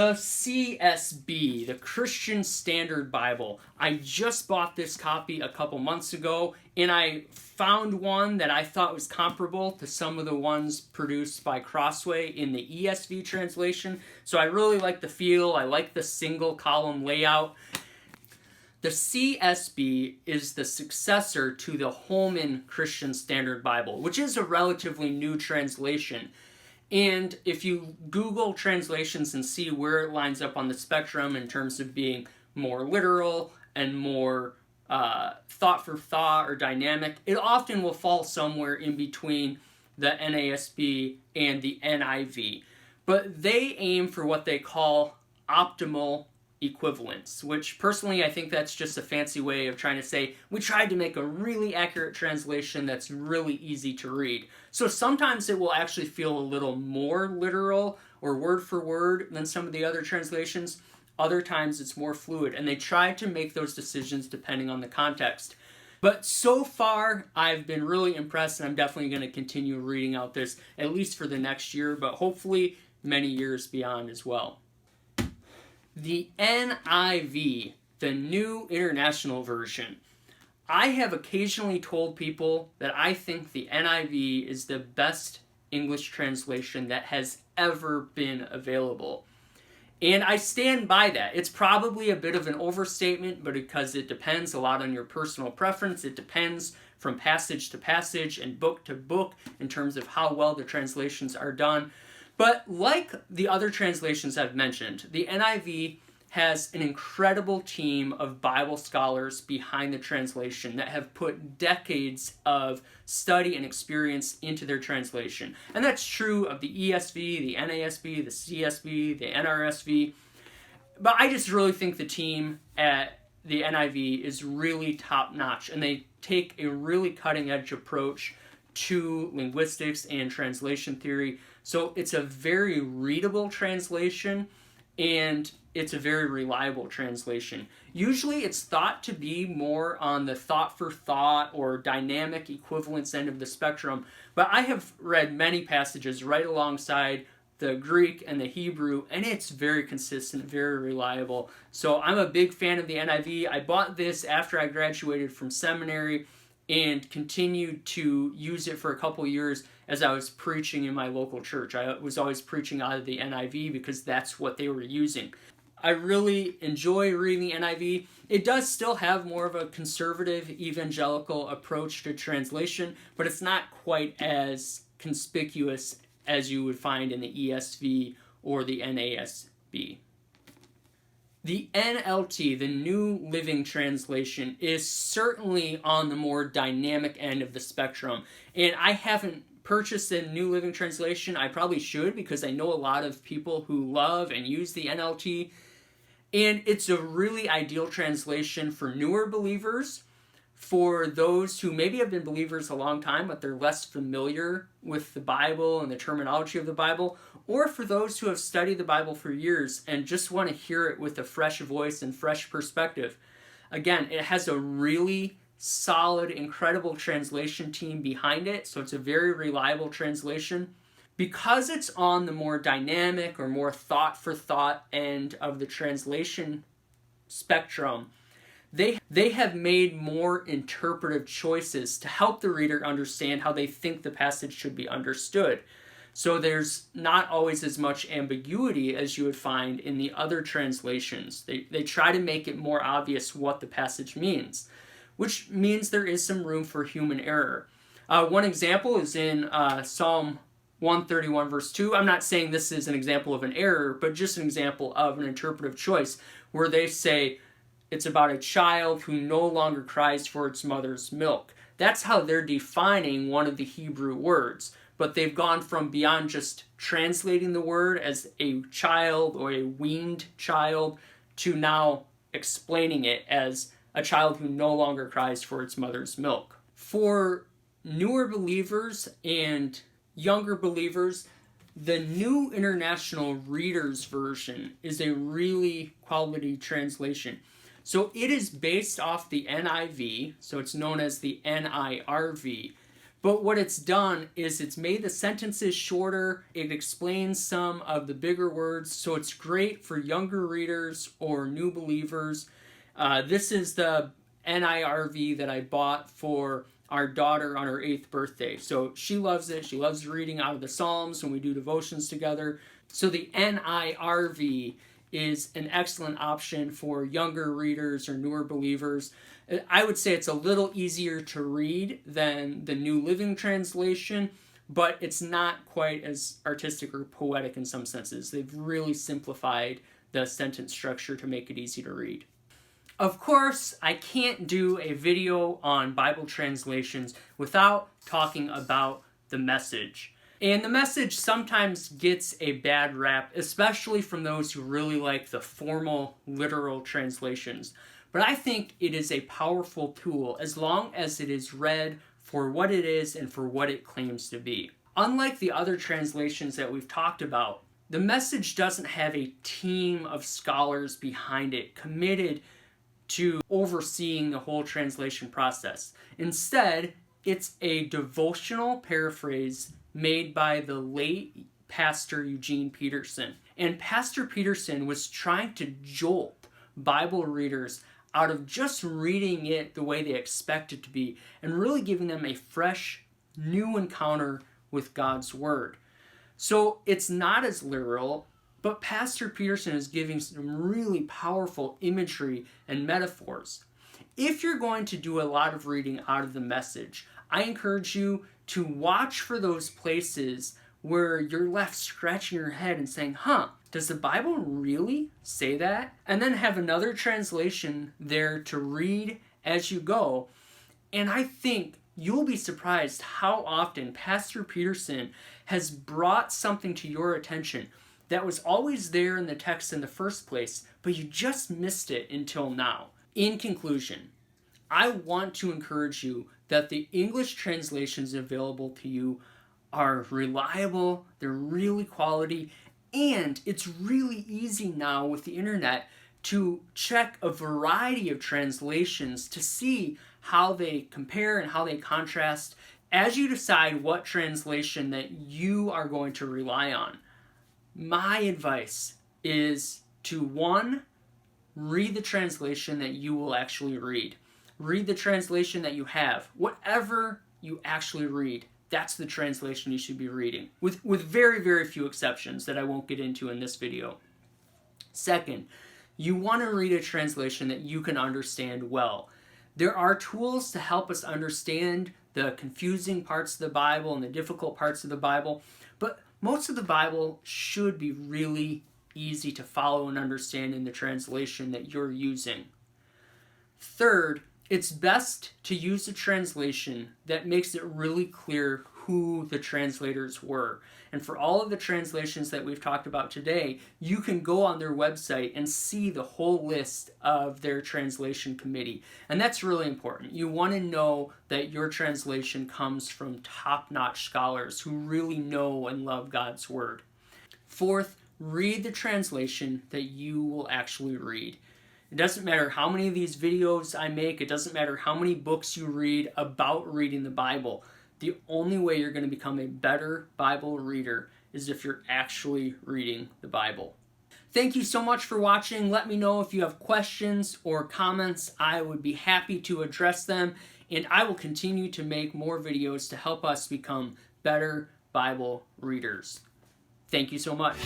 The CSB, the Christian Standard Bible. I just bought this copy a couple months ago, and I found one that I thought was comparable to some of the ones produced by Crossway in the ESV translation. So I really like the feel. I like the single column layout. The CSB is the successor to the Holman Christian Standard Bible, which is a relatively new translation. And if you Google translations and see where it lines up on the spectrum in terms of being more literal and more thought for thought or dynamic, it often will fall somewhere in between the NASB and the NIV. But they aim for what they call optimal equivalence, which personally I think that's just a fancy way of trying to say we tried to make a really accurate translation that's really easy to read. So sometimes it will actually feel a little more literal or word for word than some of the other translations. Other times it's more fluid, and they try to make those decisions depending on the context. But so far, I've been really impressed, and I'm definitely going to continue reading out this, at least for the next year, but hopefully many years beyond as well. The NIV, the New International Version. I have occasionally told people that I think the NIV is the best English translation that has ever been available. And I stand by that. It's probably a bit of an overstatement, but because it depends a lot on your personal preference, it depends from passage to passage and book to book in terms of how well the translations are done. But like the other translations I've mentioned, the NIV has an incredible team of Bible scholars behind the translation that have put decades of study and experience into their translation. And that's true of the ESV, the NASB, the CSB, the NRSV. But I just really think the team at the NIV is really top-notch, and they take a really cutting-edge approach to linguistics and translation theory. So it's a very readable translation, and it's a very reliable translation. Usually it's thought to be more on the thought for thought or dynamic equivalence end of the spectrum, but I have read many passages right alongside the Greek and the Hebrew, and it's very consistent, very reliable. So I'm a big fan of the NIV. I bought this after I graduated from seminary and continued to use it for a couple years as I was preaching in my local church. I was always preaching out of the NIV because that's what they were using. I really enjoy reading the NIV. It does still have more of a conservative evangelical approach to translation, but it's not quite as conspicuous as you would find in the ESV or the NASB. The NLT, the New Living Translation, is certainly on the more dynamic end of the spectrum. And I haven't purchased a New Living Translation. I probably should, because I know a lot of people who love and use the NLT. And it's a really ideal translation for newer believers, for those who maybe have been believers a long time, but they're less familiar with the Bible and the terminology of the Bible, or for those who have studied the Bible for years and just want to hear it with a fresh voice and fresh perspective. Again, it has a really solid, incredible translation team behind it, so it's a very reliable translation. Because it's on the more dynamic or more thought-for-thought end of the translation spectrum, they have made more interpretive choices to help the reader understand how they think the passage should be understood. So there's not always as much ambiguity as you would find in the other translations. They try to make it more obvious what the passage means, which means there is some room for human error. One example is in Psalm 131 verse 2. I'm not saying this is an example of an error, but just an example of an interpretive choice where they say it's about a child who no longer cries for its mother's milk. That's how they're defining one of the Hebrew words. But they've gone from beyond just translating the word as a child or a weaned child to now explaining it as a child who no longer cries for its mother's milk. For newer believers and younger believers, the New International Reader's Version is a really quality translation. So it is based off the NIV, so it's known as the NIRV, But what it's done is it's made the sentences shorter. It explains some of the bigger words, so it's great for younger readers or new believers. This is the NIRV that I bought for our daughter on her 8th birthday. So she loves it. She loves reading out of the Psalms when we do devotions together. So the NIRV is an excellent option for younger readers or newer believers. I would say it's a little easier to read than the New Living Translation, but it's not quite as artistic or poetic in some senses. They've really simplified the sentence structure to make it easy to read. Of course, I can't do a video on Bible translations without talking about the Message. And the Message sometimes gets a bad rap, especially from those who really like the formal, literal translations. But I think it is a powerful tool as long as it is read for what it is and for what it claims to be. Unlike the other translations that we've talked about, the Message doesn't have a team of scholars behind it committed to overseeing the whole translation process. Instead, it's a devotional paraphrase made by the late Pastor Eugene Peterson. And Pastor Peterson was trying to jolt Bible readers out of just reading it the way they expect it to be and really giving them a fresh, new encounter with God's Word. So it's not as literal, but Pastor Peterson is giving some really powerful imagery and metaphors. If you're going to do a lot of reading out of the Message, I encourage you to watch for those places where you're left scratching your head and saying, does the Bible really say that? And then have another translation there to read as you go. And I think you'll be surprised how often Pastor Peterson has brought something to your attention that was always there in the text in the first place, but you just missed it until now. In conclusion, I want to encourage you that the English translations available to you are reliable, they're really quality, and it's really easy now with the internet to check a variety of translations to see how they compare and how they contrast as you decide what translation that you are going to rely on. My advice is to, 1, read the translation that you will actually read. Read the translation that you have. Whatever you actually read, that's the translation you should be reading, with very, very few exceptions that I won't get into in this video. 2nd, you want to read a translation that you can understand well. There are tools to help us understand the confusing parts of the Bible and the difficult parts of the Bible, but most of the Bible should be really easy to follow and understand in the translation that you're using. 3rd, it's best to use a translation that makes it really clear who the translators were. And for all of the translations that we've talked about today, you can go on their website and see the whole list of their translation committee. And that's really important. You want to know that your translation comes from top-notch scholars who really know and love God's Word. 4th, read the translation that you will actually read. It doesn't matter how many of these videos I make, it doesn't matter how many books you read about reading the Bible. The only way you're going to become a better Bible reader is if you're actually reading the Bible. Thank you so much for watching. Let me know if you have questions or comments. I would be happy to address them, and I will continue to make more videos to help us become better Bible readers. Thank you so much.